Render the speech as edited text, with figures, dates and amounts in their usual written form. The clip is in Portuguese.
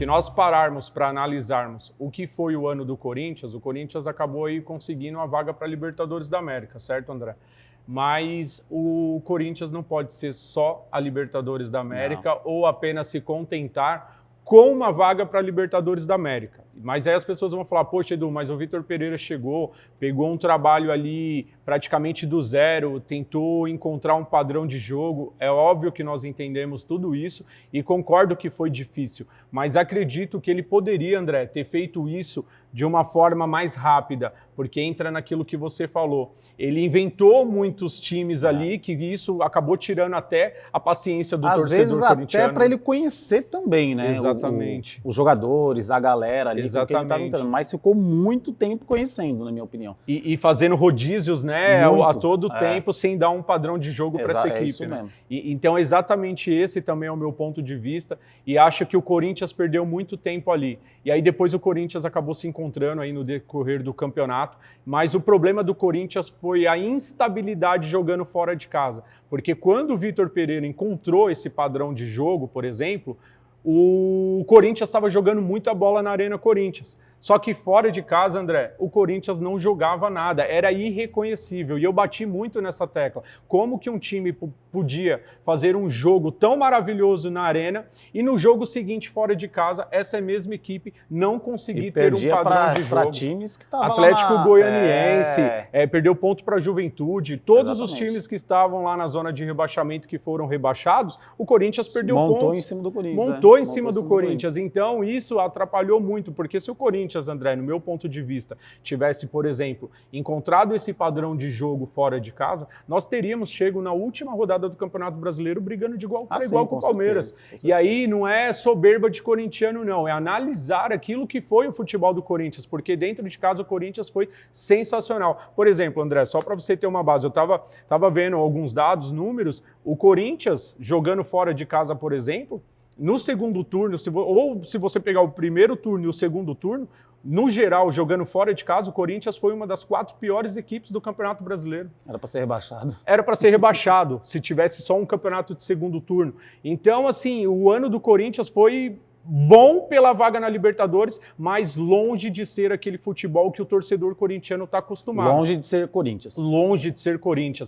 se nós pararmos para analisarmos o que foi o ano do Corinthians, o Corinthians acabou aí conseguindo uma vaga para a Libertadores da América, certo, André? Mas o Corinthians não pode ser só a Libertadores da América ou apenas se contentar com uma vaga para a Libertadores da América. Mas aí as pessoas vão falar, poxa, Edu, mas o Vitor Pereira chegou, pegou um trabalho ali praticamente do zero, tentou encontrar um padrão de jogo. É óbvio que nós entendemos tudo isso e concordo que foi difícil, mas acredito que ele poderia, André, ter feito isso de uma forma mais rápida, porque entra naquilo que você falou. Ele inventou muitos times ali, que isso acabou tirando até a paciência do torcedor corintiano. Às vezes até para ele conhecer também, né? Exatamente. Os jogadores, a galera ali, exatamente. Tá mas ficou muito tempo conhecendo, na minha opinião. E fazendo rodízios, né, a todo tempo, sem dar um padrão de jogo para essa equipe. É isso mesmo. Então, exatamente esse também é o meu ponto de vista, e acho que o Corinthians perdeu muito tempo ali. E aí depois o Corinthians acabou se encontrando aí no decorrer do campeonato, mas o problema do Corinthians foi a instabilidade jogando fora de casa, porque quando o Vitor Pereira encontrou esse padrão de jogo, por exemplo, o Corinthians estava jogando muita bola na Arena Corinthians. Só que fora de casa, André, o Corinthians não jogava nada, era irreconhecível. E eu bati muito nessa tecla. Como que um time podia fazer um jogo tão maravilhoso na Arena e no jogo seguinte, fora de casa, essa mesma equipe não conseguir ter um padrão de jogo? Times que estavam Atlético Goianiense, perdeu ponto para a Juventude, todos os times que estavam lá na zona de rebaixamento que foram rebaixados, o Corinthians perdeu pontos. Montou em cima do Corinthians. Montou em cima do Corinthians. Então isso atrapalhou muito, porque se o Corinthians, André, no meu ponto de vista, tivesse, por exemplo, encontrado esse padrão de jogo fora de casa, nós teríamos chego na última rodada do Campeonato Brasileiro brigando de igual para igual com o Palmeiras. E aí não é soberba de corintiano, não, é analisar aquilo que foi o futebol do Corinthians, porque dentro de casa o Corinthians foi sensacional. Por exemplo, André, só para você ter uma base, eu estava vendo alguns dados, números, o Corinthians jogando fora de casa, por exemplo, no segundo turno, se você pegar o primeiro turno e o segundo turno, no geral, jogando fora de casa, o Corinthians foi uma das 4 piores equipes do Campeonato Brasileiro. Era para ser rebaixado. Era para ser rebaixado, se tivesse só um campeonato de segundo turno. Então, assim, o ano do Corinthians foi bom pela vaga na Libertadores, mas longe de ser aquele futebol que o torcedor corintiano está acostumado. Longe de ser Corinthians. Longe de ser Corinthians.